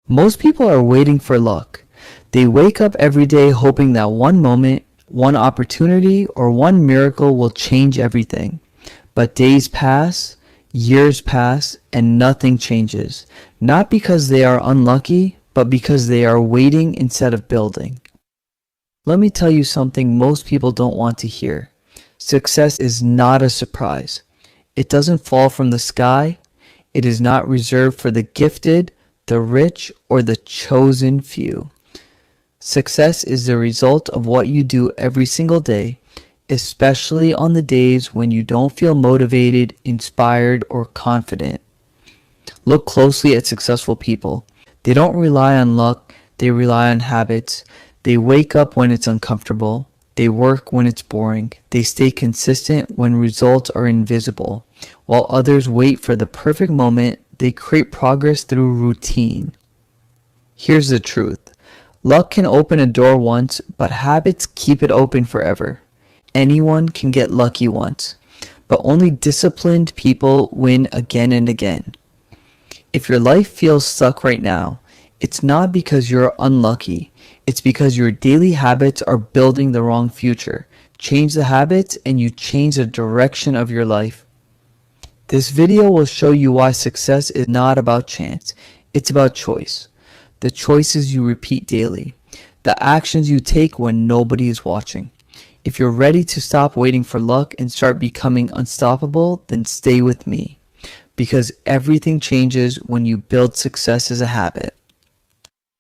Most people are waiting for luck. They wake up every day hoping that one moment, one opportunity, or one miracle will change everything. But days pass, years pass, and nothing changes. Not because they are unlucky, but because they are waiting instead of building. Let me tell you something most people don't want to hear. Success is not a surprise. It doesn't fall from the sky. It is not reserved for the gifted, the rich, or the chosen few. Success is the result of what you do every single day, especially on the days when you don't feel motivated, inspired, or confident. Look closely at successful people. They don't rely on luck, they rely on habits. They wake up when it's uncomfortable. They work when it's boring. They stay consistent when results are invisible. While others wait for the perfect moment, they create progress through routine. Here's the truth. Luck can open a door once, but habits keep it open forever. Anyone can get lucky once, but only disciplined people win again and again. If your life feels stuck right now, it's not because you're unlucky. It's because your daily habits are building the wrong future. Change the habits and you change the direction of your life. This video will show you why success is not about chance. It's about choice. The choices you repeat daily. The actions you take when nobody is watching. If you're ready to stop waiting for luck and start becoming unstoppable, then stay with me. Because everything changes when you build success as a habit.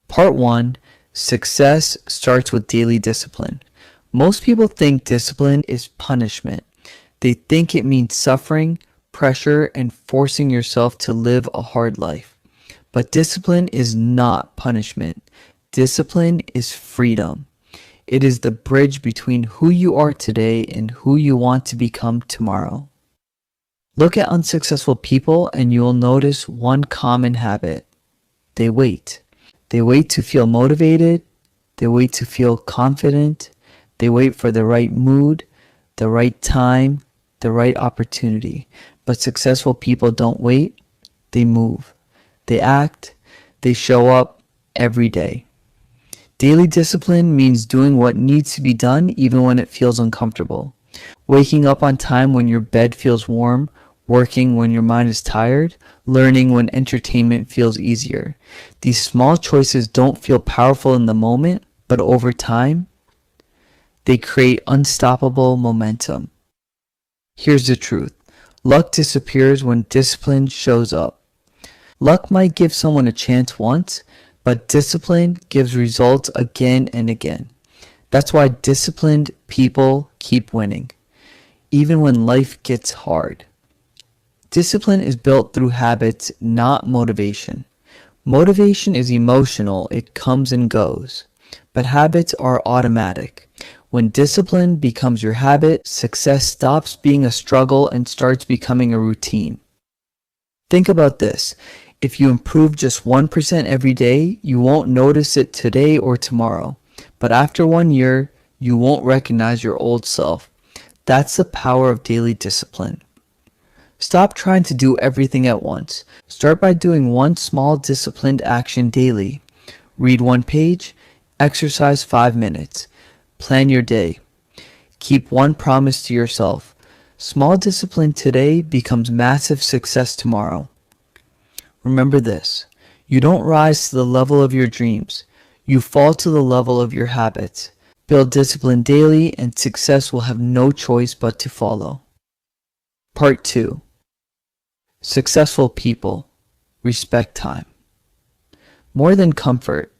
Part 1. Success starts with daily discipline. Most people think discipline is punishment. They think it means suffering, pressure, and forcing yourself to live a hard life. But discipline is not punishment. Discipline is freedom. It is the bridge between who you are today and who you want to become tomorrow. Look at unsuccessful people and you will notice one common habit. They wait. They wait to feel motivated. They wait to feel confident. They wait for the right mood, the right time, the right opportunity. But successful people don't wait. They move. They act. They show up every day. Daily discipline means doing what needs to be done even when it feels uncomfortable. Waking up on time when your bed feels warm. Working when your mind is tired, learning when entertainment feels easier. These small choices don't feel powerful in the moment, but over time, they create unstoppable momentum. Here's the truth. Luck disappears when discipline shows up. Luck might give someone a chance once, but discipline gives results again and again. That's why disciplined people keep winning, even when life gets hard. Discipline is built through habits, not motivation. Motivation is emotional, it comes and goes. But habits are automatic. When discipline becomes your habit, success stops being a struggle and starts becoming a routine. Think about this. If you improve just 1% every day, you won't notice it today or tomorrow. But after 1 year, you won't recognize your old self. That's the power of daily discipline. Stop trying to do everything at once. Start by doing one small disciplined action daily. Read 1 page, exercise 5 minutes. Plan your day. Keep one promise to yourself. Small discipline today becomes massive success tomorrow. Remember this. You don't rise to the level of your dreams. You fall to the level of your habits. Build discipline daily and success will have no choice but to follow. Part 2. Successful people respect time. More than comfort,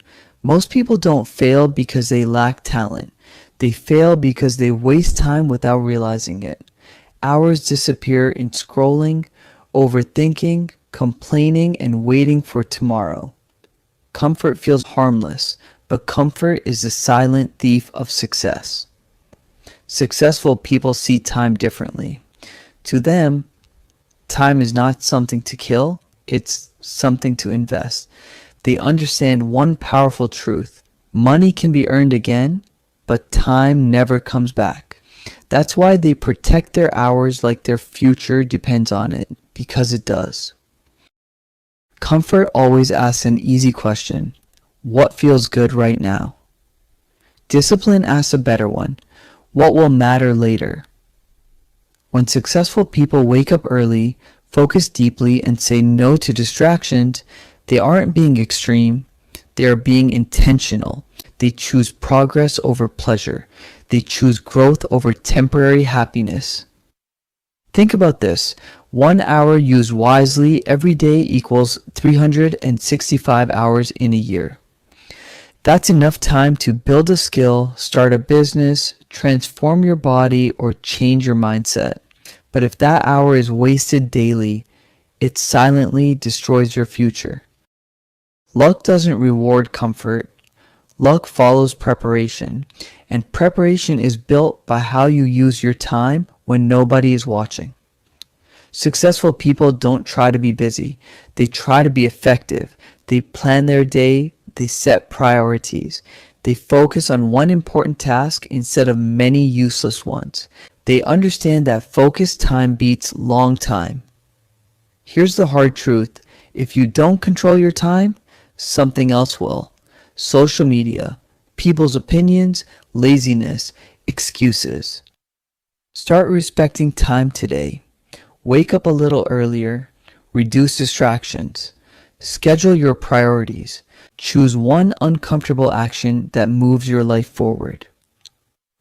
most people don't fail because they lack talent. They fail because they waste time without realizing it. Hours disappear in scrolling, overthinking, complaining, and waiting for tomorrow. Comfort feels harmless, but comfort is the silent thief of success. Successful people see time differently. To them, time is not something to kill, it's something to invest. They understand one powerful truth. Money can be earned again, but time never comes back. That's why they protect their hours like their future depends on it, because it does. Comfort always asks an easy question. What feels good right now? Discipline asks a better one. What will matter later? When successful people wake up early, focus deeply, and say no to distractions, they aren't being extreme. They are being intentional. They choose progress over pleasure. They choose growth over temporary happiness. Think about this. 1 hour used wisely every day equals 365 hours in a year. That's enough time to build a skill, start a business, transform your body, or change your mindset. But if that hour is wasted daily, it silently destroys your future. Luck doesn't reward comfort. Luck follows preparation, and preparation is built by how you use your time when nobody is watching. Successful people don't try to be busy. They try to be effective. They plan their day. They set priorities. They focus on one important task instead of many useless ones. They understand that focused time beats long time. Here's the hard truth. If you don't control your time, something else will. Social media, people's opinions, laziness, excuses. Start respecting time today. Wake up a little earlier. Reduce distractions. Schedule your priorities. Choose one uncomfortable action that moves your life forward.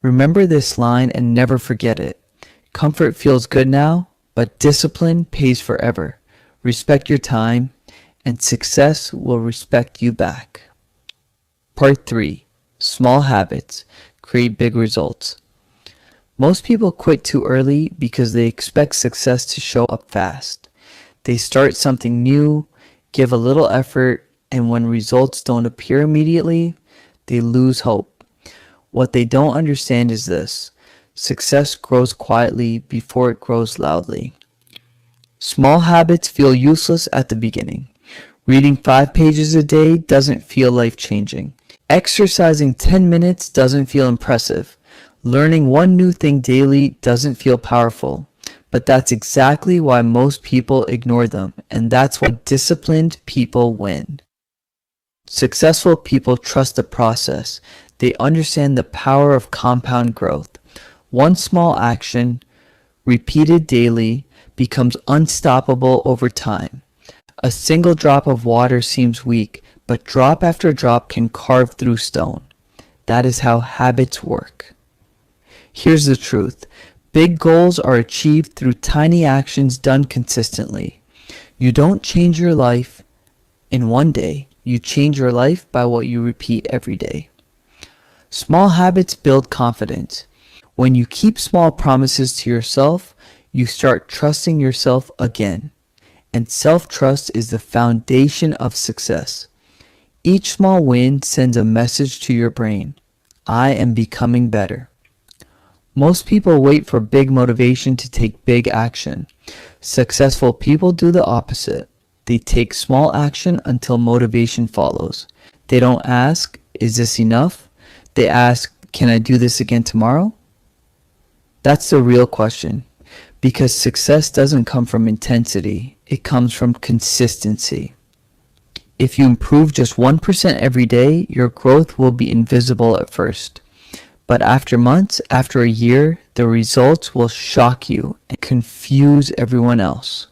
Remember this line and never forget it. Comfort feels good now, but discipline pays forever. Respect your time, and success will respect you back. Part 3. Small habits create big results. Most people quit too early because they expect success to show up fast. They start something new, give a little effort, and when results don't appear immediately, they lose hope. What they don't understand is this. Success grows quietly before it grows loudly. Small habits feel useless at the beginning. Reading 5 pages a day doesn't feel life-changing. Exercising 10 minutes doesn't feel impressive. Learning one new thing daily doesn't feel powerful. But that's exactly why most people ignore them, and that's why disciplined people win. Successful people trust the process. They understand the power of compound growth. One small action, repeated daily, becomes unstoppable over time. A single drop of water seems weak, but drop after drop can carve through stone. That is how habits work. Here's the truth. Big goals are achieved through tiny actions done consistently. You don't change your life in one day. You change your life by what you repeat every day. Small habits build confidence. When you keep small promises to yourself, you start trusting yourself again. And self-trust is the foundation of success. Each small win sends a message to your brain. I am becoming better. Most people wait for big motivation to take big action. Successful people do the opposite. They take small action until motivation follows. They don't ask, is this enough? They ask, can I do this again tomorrow? That's the real question. Because success doesn't come from intensity. It comes from consistency. If you improve just 1% every day, your growth will be invisible at first. But after months, after a year, the results will shock you and confuse everyone else.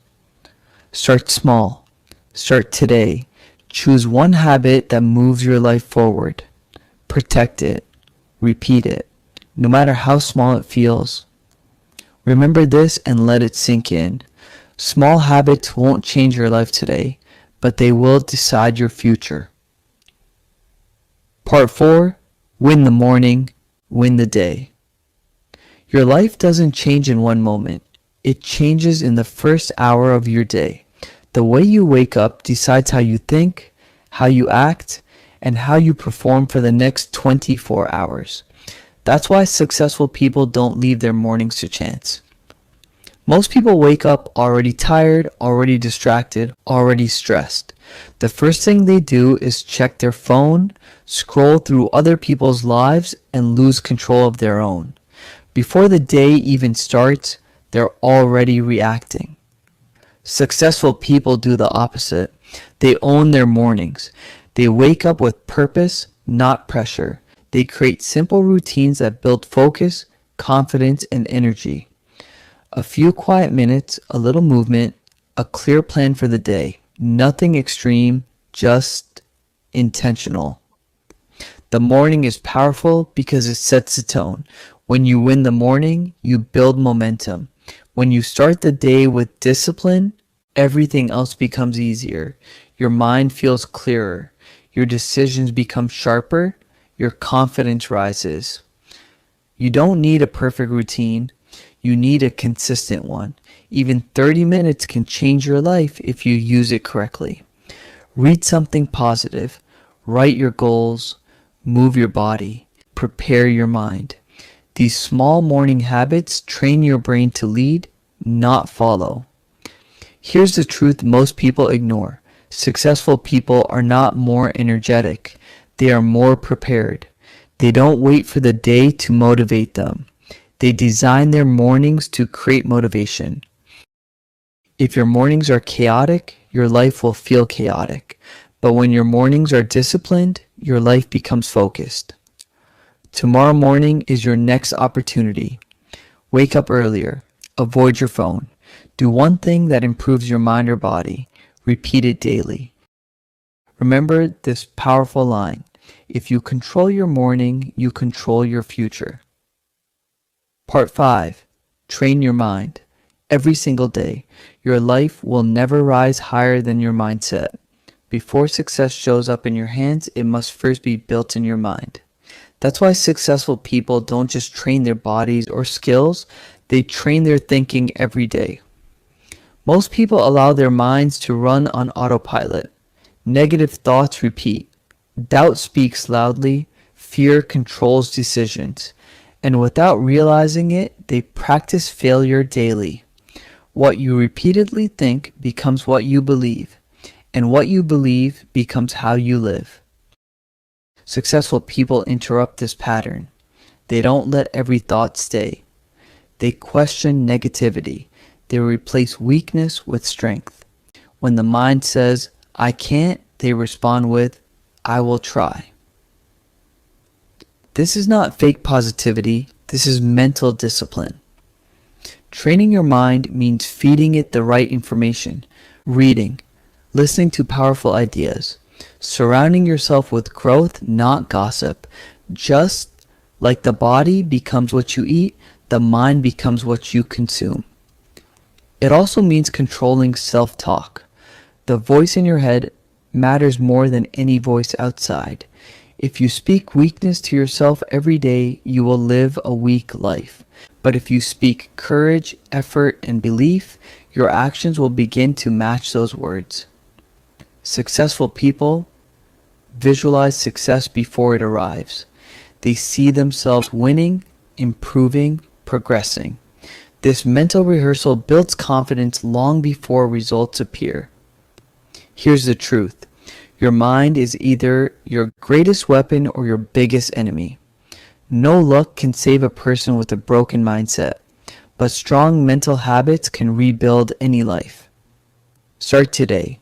Start small. Start today. Choose one habit that moves your life forward. Protect it. Repeat it, no matter how small it feels. Remember this and let it sink in. Small habits won't change your life today, but they will decide your future. Part 4. Win the morning, win the day. Your life doesn't change in one moment. It changes in the first hour of your day. The way you wake up decides how you think, how you act, and how you perform for the next 24 hours. That's why successful people don't leave their mornings to chance. Most people wake up already tired, already distracted, already stressed. The first thing they do is check their phone, scroll through other people's lives, and lose control of their own. Before the day even starts, they're already reacting. Successful people do the opposite. They own their mornings. They wake up with purpose, not pressure. They create simple routines that build focus, confidence, and energy. A few quiet minutes, a little movement, a clear plan for the day. Nothing extreme, just intentional. The morning is powerful because it sets the tone. When you win the morning, you build momentum. When you start the day with discipline, everything else becomes easier. Your mind feels clearer. Your decisions become sharper. Your confidence rises. You don't need a perfect routine. You need a consistent one. Even 30 minutes can change your life if you use it correctly. Read something positive. Write your goals. Move your body. Prepare your mind. These small morning habits train your brain to lead, not follow. Here's the truth most people ignore. Successful people are not more energetic. They are more prepared. They don't wait for the day to motivate them. They design their mornings to create motivation. If your mornings are chaotic, your life will feel chaotic. But when your mornings are disciplined, your life becomes focused. Tomorrow morning is your next opportunity. Wake up earlier. Avoid your phone. Do one thing that improves your mind or body. Repeat it daily. Remember this powerful line. If you control your morning, you control your future. Part 5. Train your mind. Every single day, your life will never rise higher than your mindset. Before success shows up in your hands, it must first be built in your mind. That's why successful people don't just train their bodies or skills, they train their thinking every day. Most people allow their minds to run on autopilot. Negative thoughts repeat. Doubt speaks loudly. Fear controls decisions. And without realizing it, they practice failure daily. What you repeatedly think becomes what you believe. And what you believe becomes how you live. Successful people interrupt this pattern. They don't let every thought stay. They question negativity. They replace weakness with strength. When the mind says, I can't, they respond with, I will try. This is not fake positivity. This is mental discipline. Training your mind means feeding it the right information, reading, listening to powerful ideas, surrounding yourself with growth, not gossip. Just like the body becomes what you eat, the mind becomes what you consume. It also means controlling self-talk. The voice in your head matters more than any voice outside. If you speak weakness to yourself every day, you will live a weak life. But if you speak courage, effort, and belief, your actions will begin to match those words. Successful people visualize success before it arrives. They see themselves winning, improving, progressing. This mental rehearsal builds confidence long before results appear. Here's the truth. Your mind is either your greatest weapon or your biggest enemy. No luck can save a person with a broken mindset, but strong mental habits can rebuild any life. Start today.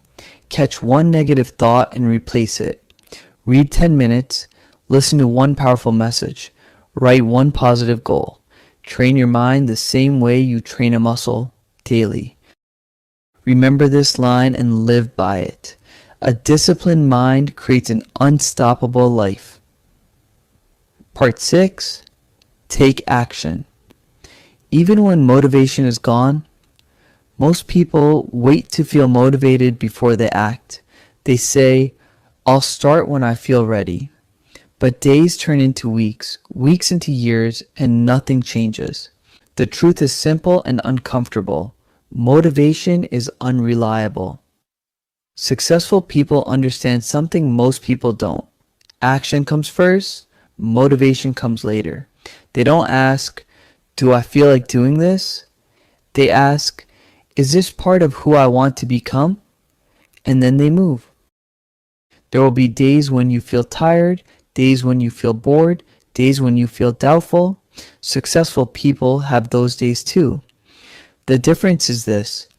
Catch one negative thought and replace it. Read 10 minutes. Listen to one powerful message. Write one positive goal. Train your mind the same way you train a muscle, daily. Remember this line and live by it. A disciplined mind creates an unstoppable life. Part 6. Take action. Even when motivation is gone, most people wait to feel motivated before they act. They say, I'll start when I feel ready. But days turn into weeks, weeks into years, and nothing changes. The truth is simple and uncomfortable. Motivation is unreliable. Successful people understand something most people don't. Action comes first, motivation comes later. They don't ask, do I feel like doing this? They ask, is this part of who I want to become? And then they move. There will be days when you feel tired, days when you feel bored, days when you feel doubtful. Successful people have those days too. The difference is this.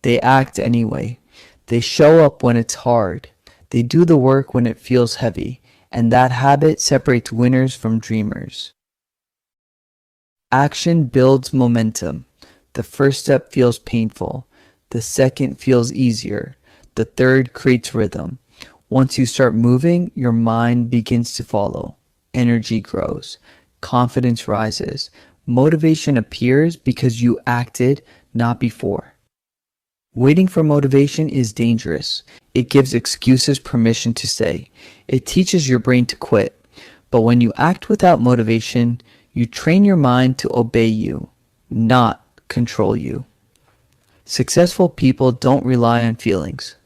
They act anyway. They show up when it's hard. They do the work when it feels heavy. And that habit separates winners from dreamers. Action builds momentum. The first step feels painful. The second feels easier. The third creates rhythm. Once you start moving, your mind begins to follow. Energy grows. Confidence rises. Motivation appears because you acted, not before. Waiting for motivation is dangerous. It gives excuses permission to stay. It teaches your brain to quit. But when you act without motivation, you train your mind to obey you, not control you. Successful people don't rely on feelings.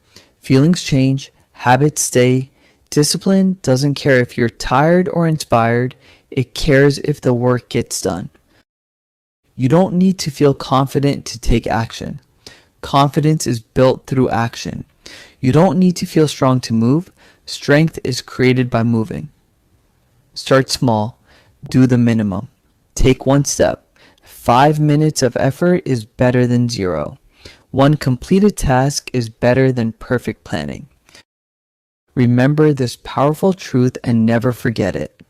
Feelings change, habits stay. Discipline doesn't care if you're tired or inspired. It cares if the work gets done. You don't need to feel confident to take action. Confidence is built through action. You don't need to feel strong to move. Strength is created by moving. Start small. Do the minimum. Take one step. 5 minutes of effort is better than 0. One completed task is better than perfect planning. Remember this powerful truth and never forget it.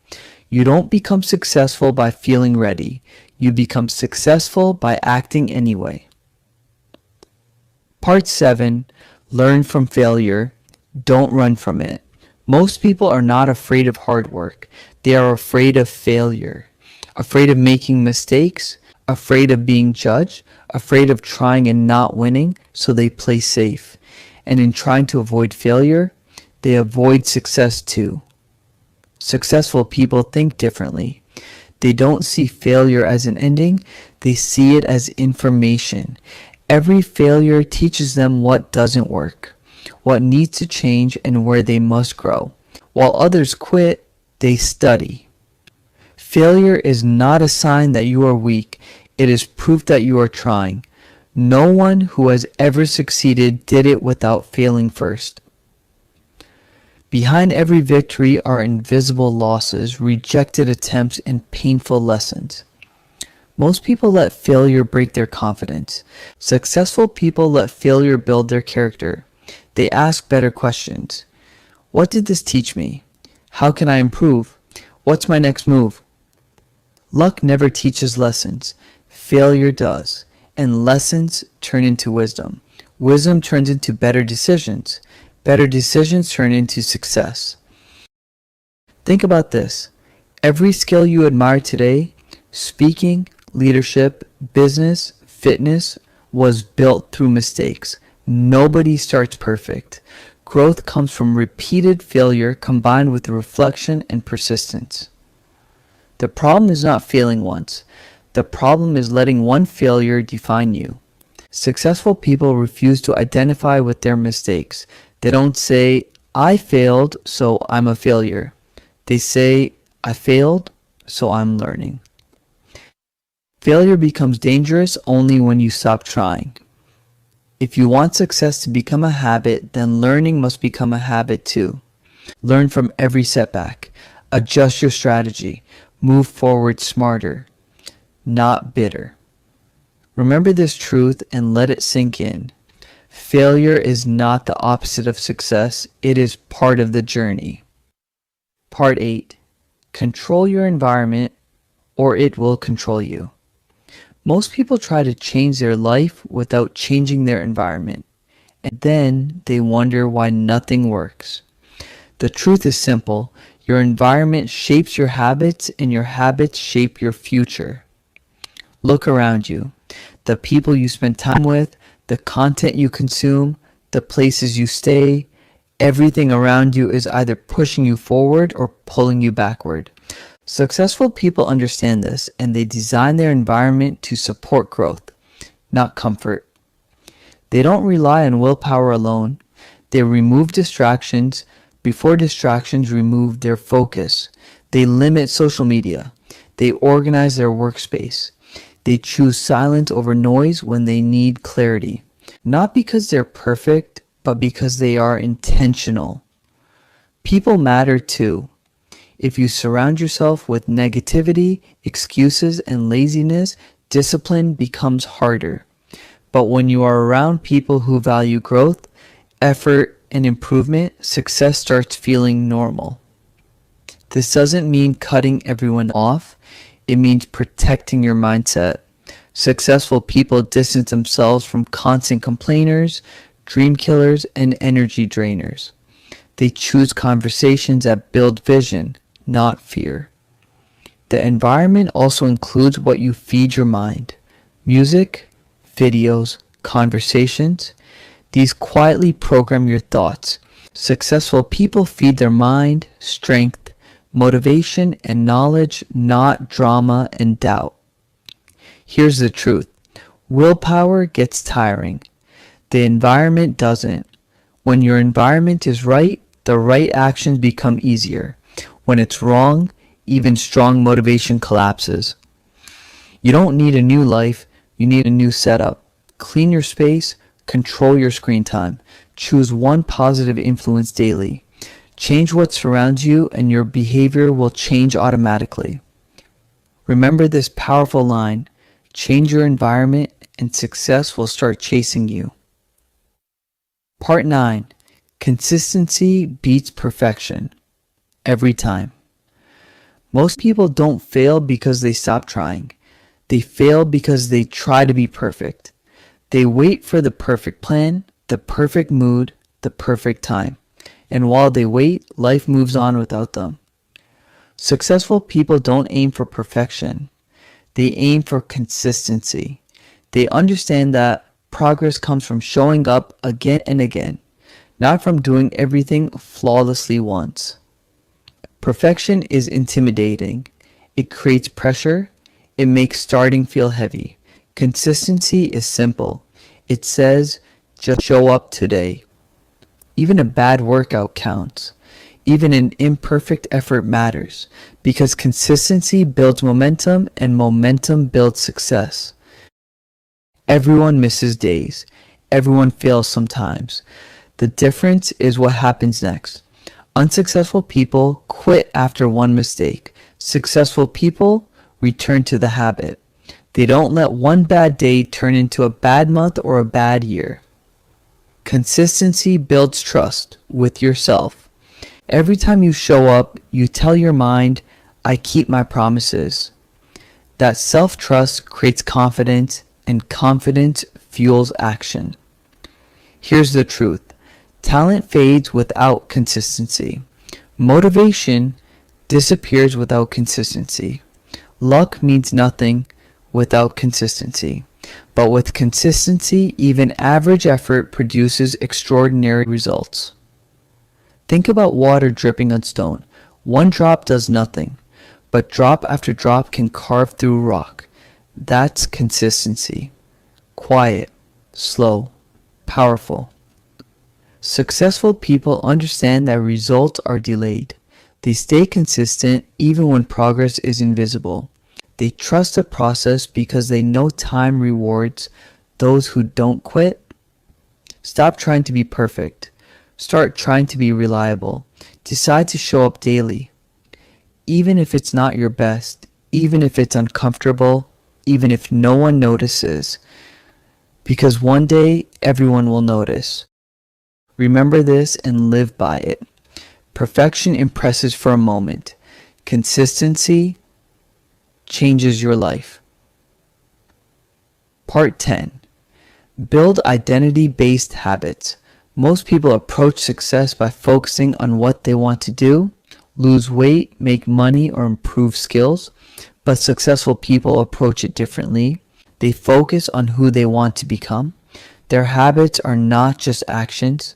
You don't become successful by feeling ready. You become successful by acting anyway. Part 7. Learn from failure. Don't run from it. Most people are not afraid of hard work. They are afraid of failure. Afraid of making mistakes. Afraid of being judged. Afraid of trying and not winning, so they play safe. And in trying to avoid failure, they avoid success too. Successful people think differently. They don't see failure as an ending. They see it as information. Every failure teaches them what doesn't work, what needs to change, and where they must grow. While others quit, they study. Failure is not a sign that you are weak. It is proof that you are trying. No one who has ever succeeded did it without failing first. Behind every victory are invisible losses, rejected attempts, and painful lessons. Most people let failure break their confidence. Successful people let failure build their character. They ask better questions. What did this teach me? How can I improve? What's my next move? Luck never teaches lessons. Failure does. And lessons turn into wisdom. Wisdom turns into better decisions. Better decisions turn into success. Think about this. Every skill you admire today, speaking, leadership, business, fitness, was built through mistakes. Nobody starts perfect. Growth comes from repeated failure combined with reflection and persistence. The problem is not failing once. The problem is letting one failure define you. Successful people refuse to identify with their mistakes. They don't say, I failed, so I'm a failure. They say, I failed, so I'm learning. Failure becomes dangerous only when you stop trying. If you want success to become a habit, then learning must become a habit too. Learn from every setback. Adjust your strategy. Move forward smarter, not bitter. Remember this truth and let it sink in. Failure is not the opposite of success. It is part of the journey. Part 8. Control your environment or it will control you. Most people try to change their life without changing their environment, and then they wonder why nothing works. The truth is simple. Your environment shapes your habits, and your habits shape your future. Look around you. The people you spend time with, the content you consume, the places you stay, everything around you is either pushing you forward or pulling you backward. Successful people understand this, and they design their environment to support growth, not comfort. They don't rely on willpower alone. They remove distractions before distractions remove their focus. They limit social media. They organize their workspace. They choose silence over noise when they need clarity. Not because they're perfect, but because they are intentional. People matter too. If you surround yourself with negativity, excuses, and laziness, discipline becomes harder. But when you are around people who value growth, effort, and improvement, success starts feeling normal. This doesn't mean cutting everyone off. It means protecting your mindset. Successful people distance themselves from constant complainers, dream killers, and energy drainers. They choose conversations that build vision, not fear. The environment also includes what you feed your mind. Music, videos, conversations. These quietly program your thoughts. Successful people feed their mind, strength, motivation, and knowledge, not drama and doubt. Here's the truth. Willpower gets tiring. The environment doesn't. When your environment is right, the right actions become easier. When it's wrong, even strong motivation collapses. You don't need a new life, you need a new setup. Clean your space, control your screen time. Choose one positive influence daily. Change what surrounds you and your behavior will change automatically. Remember this powerful line, change your environment and success will start chasing you. Part 9. Consistency beats perfection. Every time. Most people don't fail because they stop trying. They fail because they try to be perfect. They wait for the perfect plan, the perfect mood, the perfect time. And while they wait, life moves on without them. Successful people don't aim for perfection. They aim for consistency. They understand that progress comes from showing up again and again, not from doing everything flawlessly once. Perfection is intimidating. It creates pressure. It makes starting feel heavy. Consistency is simple. It says, just show up today. Even a bad workout counts. Even an imperfect effort matters because consistency builds momentum and momentum builds success. Everyone misses days. Everyone fails sometimes. The difference is what happens next. Unsuccessful people quit after one mistake. Successful people return to the habit. They don't let one bad day turn into a bad month or a bad year. Consistency builds trust with yourself. Every time you show up, you tell your mind, I keep my promises. That self-trust creates confidence, and confidence fuels action. Here's the truth. Talent fades without consistency. Motivation disappears without consistency. Luck means nothing without consistency. But with consistency, even average effort produces extraordinary results. Think about water dripping on stone. One drop does nothing, but drop after drop can carve through rock. That's consistency. Quiet, slow, powerful. Successful people understand that results are delayed. They stay consistent even when progress is invisible. They trust the process because they know time rewards those who don't quit. Stop trying to be perfect. Start trying to be reliable. Decide to show up daily. Even if it's not your best, even if it's uncomfortable, even if no one notices. Because one day, everyone will notice. Remember this and live by it. Perfection impresses for a moment. Consistency changes your life. Part 10. Build identity-based habits. Most people approach success by focusing on what they want to do, lose weight, make money, or improve skills. But successful people approach it differently. They focus on who they want to become. Their habits are not just actions.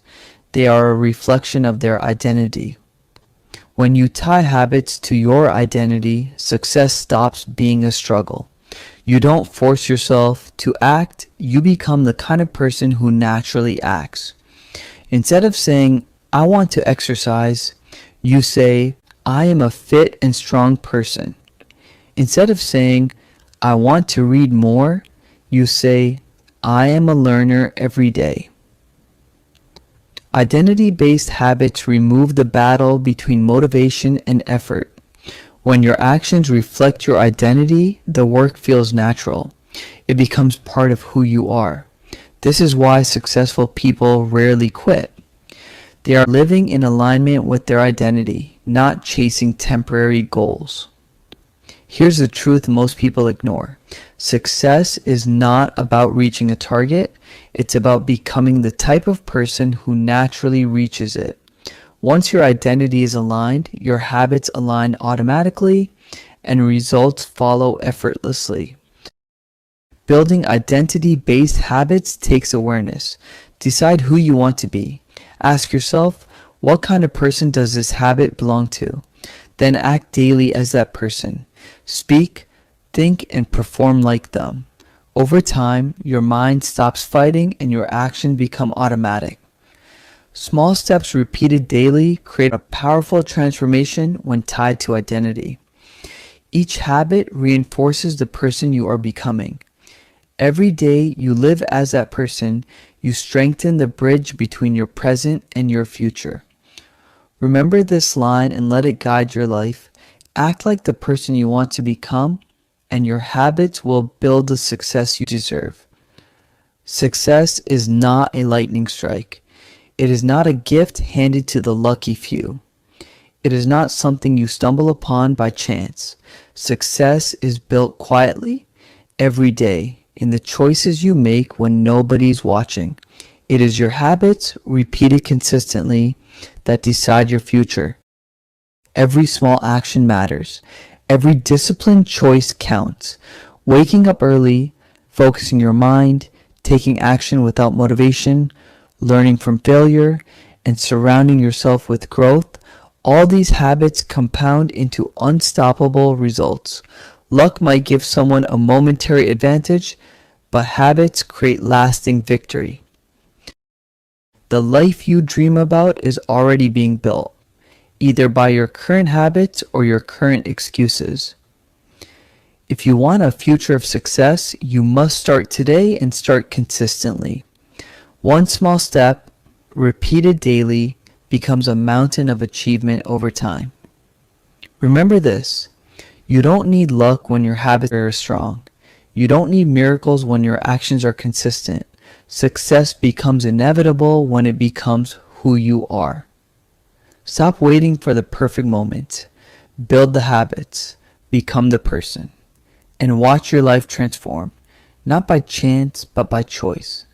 They are a reflection of their identity. When you tie habits to your identity, success stops being a struggle. You don't force yourself to act, you become the kind of person who naturally acts. Instead of saying, I want to exercise, you say, I am a fit and strong person. Instead of saying, I want to read more, you say, I am a learner every day. Identity-based habits remove the battle between motivation and effort. When your actions reflect your identity, the work feels natural. It becomes part of who you are. This is why successful people rarely quit. They are living in alignment with their identity, not chasing temporary goals. Here's the truth most people ignore. Success is not about reaching a target, it's about becoming the type of person who naturally reaches it. Once your identity is aligned, your habits align automatically, and results follow effortlessly. Building identity-based habits takes awareness. Decide who you want to be. Ask yourself, what kind of person does this habit belong to? Then act daily as that person. Speak, think, and perform like them. Over time, your mind stops fighting and your actions become automatic. Small steps repeated daily create a powerful transformation when tied to identity. Each habit reinforces the person you are becoming. Every day you live as that person, you strengthen the bridge between your present and your future. Remember this line and let it guide your life. Act like the person you want to become, and your habits will build the success you deserve. Success is not a lightning strike. It is not a gift handed to the lucky few. It is not something you stumble upon by chance. Success is built quietly, every day, in the choices you make when nobody's watching. It is your habits, repeated consistently, that decide your future. Every small action matters. Every disciplined choice counts. Waking up early, focusing your mind, taking action without motivation, learning from failure, and surrounding yourself with growth, all these habits compound into unstoppable results. Luck might give someone a momentary advantage, but habits create lasting victory. The life you dream about is already being built, either by your current habits or your current excuses. If you want a future of success, you must start today and start consistently. One small step, repeated daily, becomes a mountain of achievement over time. Remember this, you don't need luck when your habits are strong. You don't need miracles when your actions are consistent. Success becomes inevitable when it becomes who you are. Stop waiting for the perfect moment. Build the habits, become the person, and watch your life transform, not by chance, but by choice.